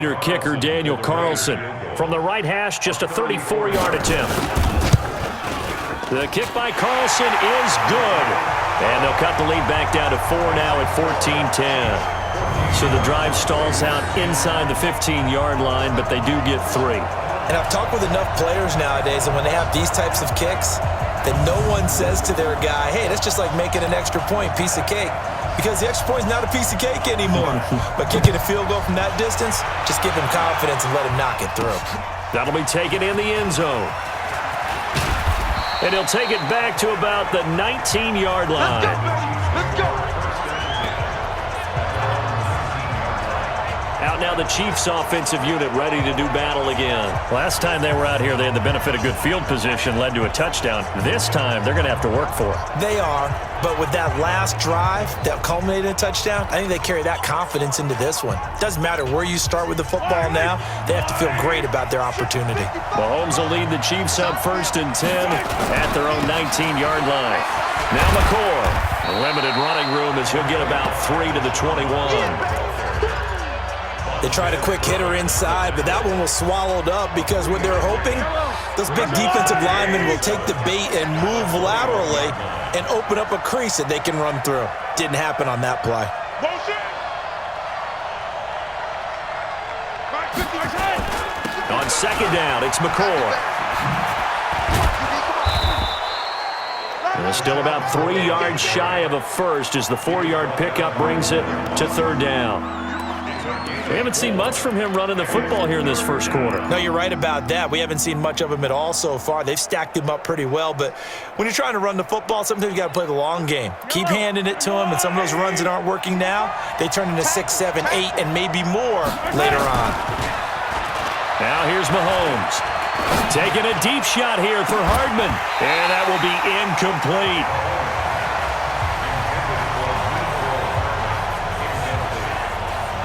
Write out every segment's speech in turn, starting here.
Kicker Daniel Carlson. From the right hash, just a 34-yard attempt. The kick by Carlson is good. And they'll cut the lead back down to 4 now at 14-10. So the drive stalls out inside the 15-yard line, but they do get 3. And I've talked with enough players nowadays, and when they have these types of kicks, that no one says to their guy, hey, that's just like making an extra point, piece of cake. Because the extra point is not a piece of cake anymore. But kicking a field goal from that distance, just give him confidence and let him knock it through. That'll be taken in the end zone. And he'll take it back to about the 19-yard line. Let's go. Out now the Chiefs offensive unit ready to do battle again. Last time they were out here, they had the benefit of good field position, led to a touchdown. This time, they're going to have to work for it. They are, but with that last drive that culminated in a touchdown, I think they carry that confidence into this one. Doesn't matter where you start with the football now, they have to feel great about their opportunity. Mahomes will lead the Chiefs up 1st and 10 at their own 19-yard line. Now McCoy, a limited running room as he'll get about 3 to the 21. They tried a quick hitter inside, but that one was swallowed up because what they're hoping, those big defensive linemen will take the bait and move laterally and open up a crease that they can run through. Didn't happen on that play. On 2nd down, it's McCoy. And still about 3 yards shy of a first as the 4-yard pickup brings it to 3rd down. We haven't seen much from him running the football here in this first quarter. No, you're right about that. We haven't seen much of him at all so far. They've stacked him up pretty well, but when you're trying to run the football, sometimes you got to play the long game. Keep handing it to him, and some of those runs that aren't working now, they turn into 6, 7, 8, and maybe more later on. Now here's Mahomes. Taking a deep shot here for Hardman, and that will be incomplete.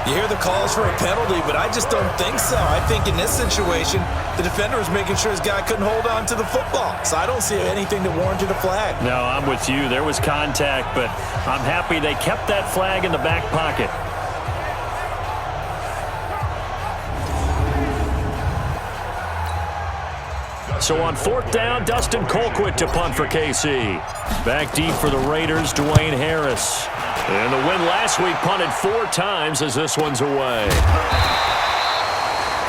You hear the calls for a penalty, but I just don't think so. I think in this situation, the defender was making sure his guy couldn't hold on to the football. So I don't see anything that warranted a flag. No, I'm with you. There was contact, but I'm happy they kept that flag in the back pocket. So on 4th down, Dustin Colquitt to punt for KC. Back deep for the Raiders, Dwayne Harris. And the win last week punted 4 times as this one's away.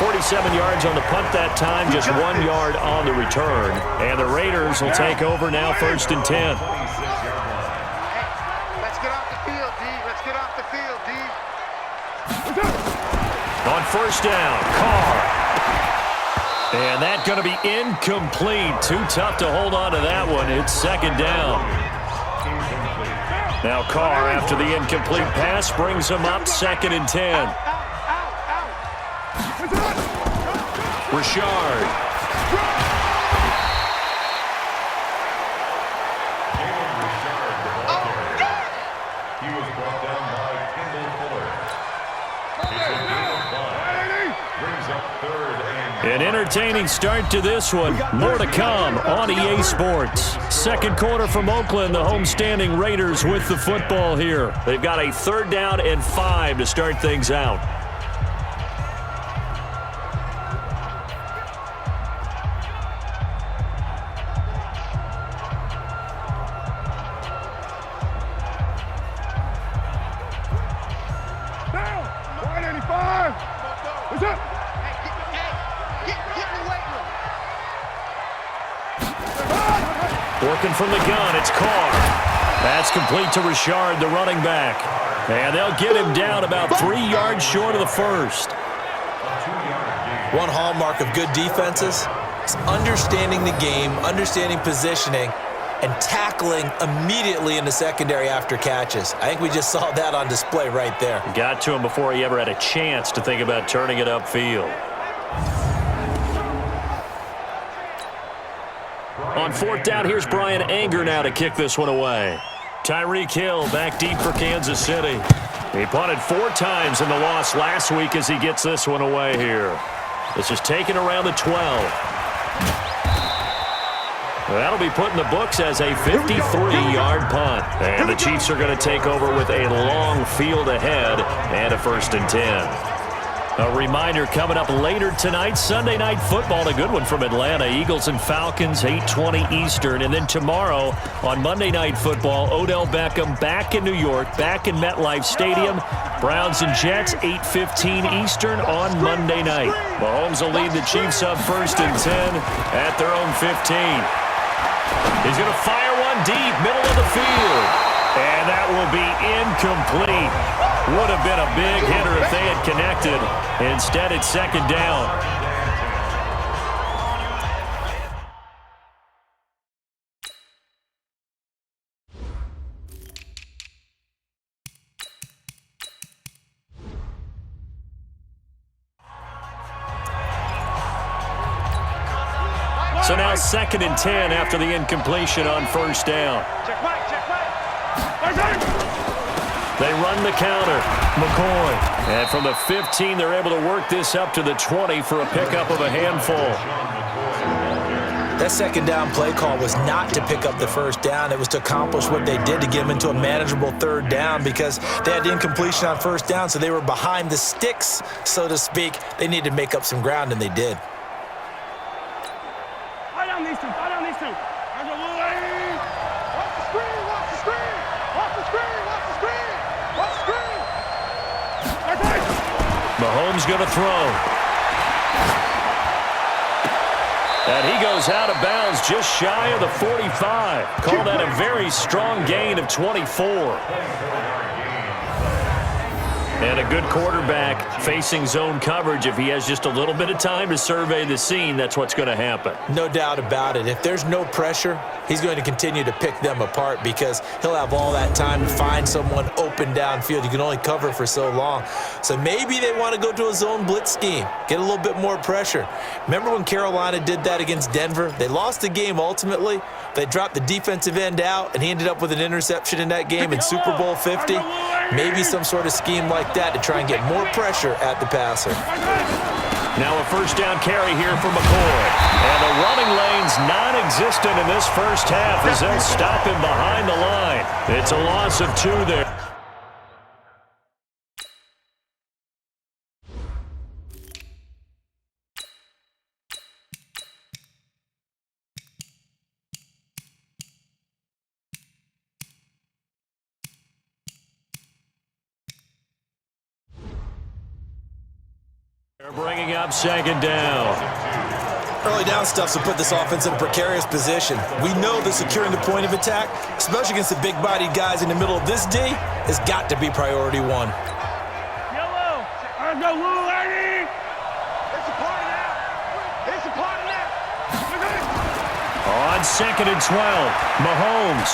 47 yards on the punt that time, just 1 yard on the return. And the Raiders will take over now 1st and 10. Let's get off the field, D. Let's get off the field, D. On 1st down, Carr. And that's going to be incomplete. Too tough to hold on to that one. It's 2nd down. Now Carr, after the incomplete pass, brings him up 2nd and 10. Richard. An entertaining start to this one. More to come on EA Sports. 2nd quarter from Oakland, the homestanding Raiders with the football here. They've got a 3rd down and 5 to start things out. Down. 185. What's up? Working from the gun, it's Carr. That's complete to Richard, the running back. And they'll get him down about 3 yards short of the first. One hallmark of good defenses is understanding the game, understanding positioning, and tackling immediately in the secondary after catches. I think we just saw that on display right there. Got to him before he ever had a chance to think about turning it upfield. On 4th down, here's Brian Anger now to kick this one away. Tyreek Hill back deep for Kansas City. He punted 4 times in the loss last week as he gets this one away here. This is taken around the 12. That'll be put in the books as a 53-yard punt. And the Chiefs are going to take over with a long field ahead and a 1st and 10. A reminder coming up later tonight, Sunday Night Football, a good one from Atlanta. Eagles and Falcons, 8:20 Eastern. And then tomorrow on Monday Night Football, Odell Beckham back in New York, back in MetLife Stadium. Browns and Jets, 8:15 Eastern on Monday night. Mahomes will lead the Chiefs up 1st and 10 at their own 15. He's going to fire one deep, middle of the field. And that will be incomplete. Would have been a big hitter if they had connected. Instead, it's 2nd down. So now 2nd and 10 after the incompletion on 1st down. They run the counter. McCoy. And from the 15, they're able to work this up to the 20 for a pickup of a handful. That 2nd down play call was not to pick up the 1st down. It was to accomplish what they did to get them into a manageable 3rd down because they had incompletion on 1st down, so they were behind the sticks, so to speak. They needed to make up some ground, and they did. Mahomes going to throw. And he goes out of bounds just shy of the 45. Call that a very strong gain of 24. And a good quarterback facing zone coverage. If he has just a little bit of time to survey the scene, that's what's going to happen. No doubt about it. If there's no pressure, he's going to continue to pick them apart because he'll have all that time to find someone open downfield. You can only cover for so long. So maybe they want to go to a zone blitz scheme, get a little bit more pressure. Remember when Carolina did that against Denver? They lost the game ultimately. They dropped the defensive end out, and he ended up with an interception in that game in Super Bowl 50. Maybe some sort of scheme like that to try and get more pressure at the passer. Now a 1st down carry here for McCoy. And the running lane's non-existent in this 1st half as they'll stop him behind the line. It's a loss of 2 there. They're bringing up 2nd down. Early down stuff will put this offense in a precarious position. We know that securing the point of attack, especially against the big-bodied guys in the middle of this D, has got to be priority 1. Yellow. Let's go, Lou, lady. It's a party now. It's a party now. On 2nd and 12, Mahomes.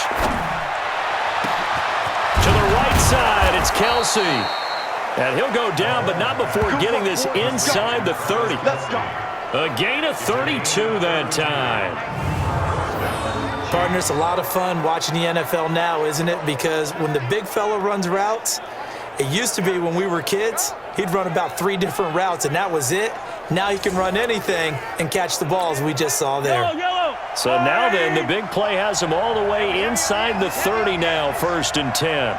To the right side, it's Kelsey. And he'll go down, but not before getting this inside the 30. Let's go. A gain of 32 that time. Partner, it's a lot of fun watching the NFL now, isn't it? Because when the big fella runs routes, it used to be when we were kids, he'd run about 3 different routes, and that was it. Now he can run anything and catch the balls we just saw there. So now then, the big play has him all the way inside the 30 now, 1st and 10.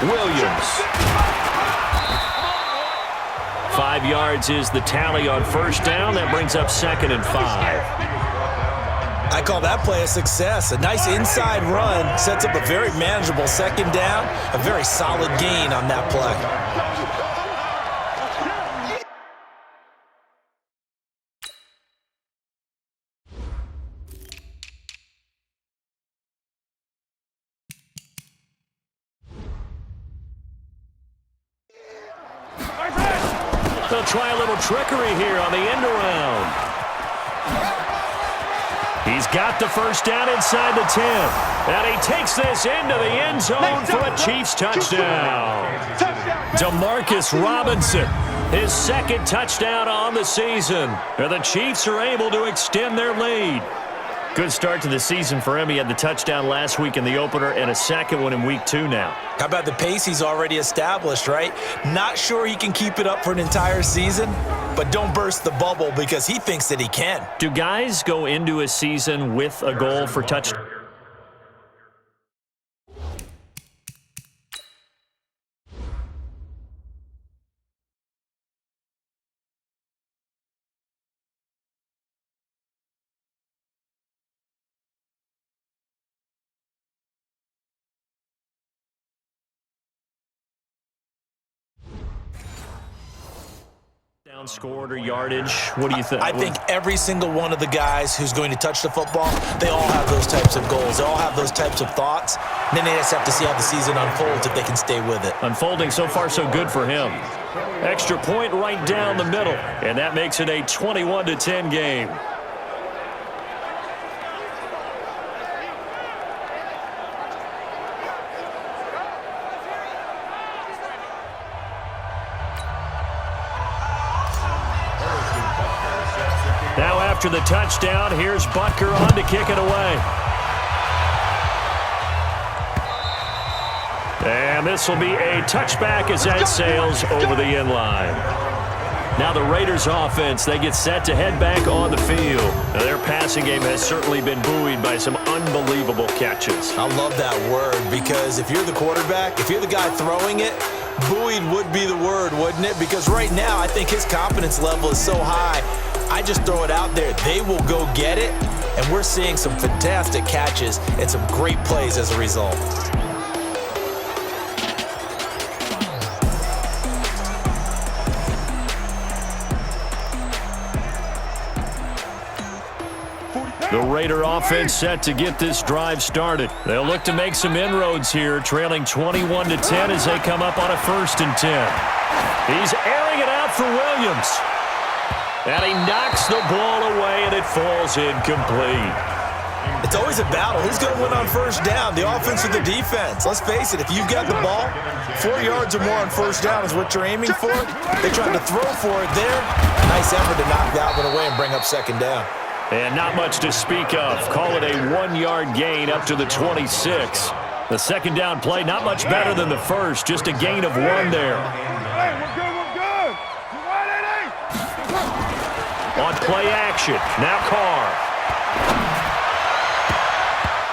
Williams. 5 yards is the tally on 1st down. That brings up 2nd and 5. I call that play a success. A nice inside run sets up a very manageable 2nd down. A very solid gain on that play. They'll try a little trickery here on the end around. He's got the 1st down inside the 10. And he takes this into the end zone for a Chiefs touchdown. Demarcus Robinson, his 2nd touchdown on the season. And the Chiefs are able to extend their lead. Good start to the season for him. He had the touchdown last week in the opener and a 2nd one in week 2 now. How about the pace he's already established, right? Not sure he can keep it up for an entire season, but don't burst the bubble because he thinks that he can. Do guys go into a season with a goal for touchdown? Scored or yardage, what do you think? I think every single one of the guys who's going to touch the football, they all have those types of goals. They all have those types of thoughts. And then they just have to see how the season unfolds if they can stay with it. Unfolding so far so good for him. Extra point right down the middle, and that makes it a 21-10 game. Now after the touchdown, here's Butker on to kick it away. And this will be a touchback as that sails over the end line. Now the Raiders offense, they get set to head back on the field. Now their passing game has certainly been buoyed by some unbelievable catches. I love that word because if you're the quarterback, if you're the guy throwing it, buoyed would be the word, wouldn't it? Because right now I think his confidence level is so high. I just throw it out there. They will go get it, and we're seeing some fantastic catches and some great plays as a result. The Raider offense set to get this drive started. They'll look to make some inroads here, trailing 21-10 as they come up on a 1st and 10. He's airing it out for Williams. And he knocks the ball away, and it falls incomplete. It's always a battle. Who's going to win on 1st down, the offense or the defense? Let's face it, if you've got the ball, 4 yards or more on 1st down is what you're aiming for. They tried to throw for it there. Nice effort to knock that one away and bring up 2nd down. And not much to speak of. Call it a 1-yard gain up to the 26. The 2nd down play, not much better than the first, just a gain of 1 there. Hey, we're good, we're good. You ready? On play action, now Carr.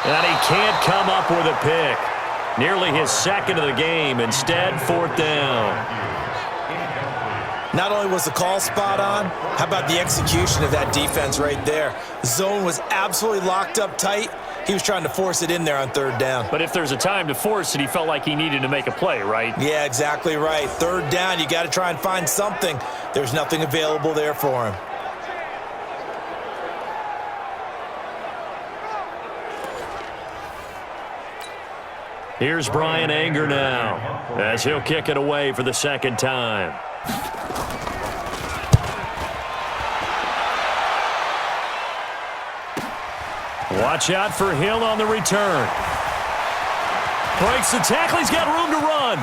And he can't come up with a pick. Nearly his 2nd of the game. Instead, 4th down. Not only was the call spot on, how about the execution of that defense right there? The zone was absolutely locked up tight. He was trying to force it in there on 3rd down. But if there's a time to force it, he felt like he needed to make a play, right? Yeah, exactly right. 3rd down, you got to try and find something. There's nothing available there for him. Here's Brian Anger now as he'll kick it away for the 2nd time. Watch out for Hill on the return. Breaks the tackle. He's got room to run.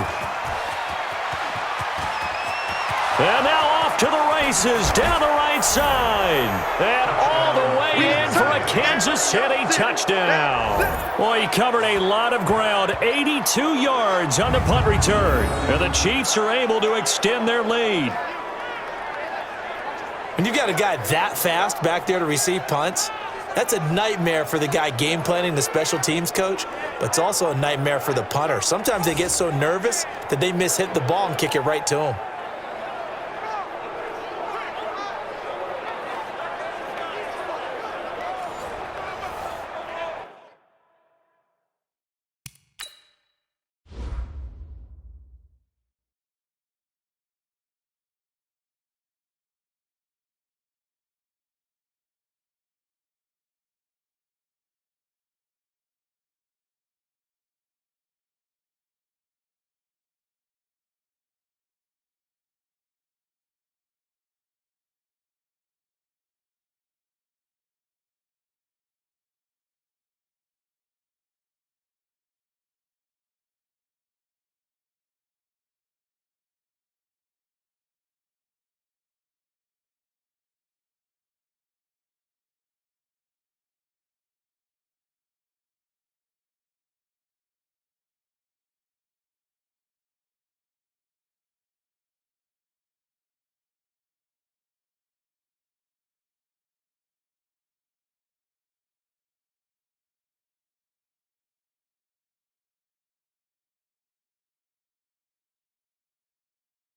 And now off to the races down the right side. And all the way in for a Kansas City touchdown. Boy, he covered a lot of ground, 82 yards on the punt return. And the Chiefs are able to extend their lead. When you've got a guy that fast back there to receive punts, that's a nightmare for the guy game planning, the special teams coach, but it's also a nightmare for the punter. Sometimes they get so nervous that they miss hit the ball and kick it right to him.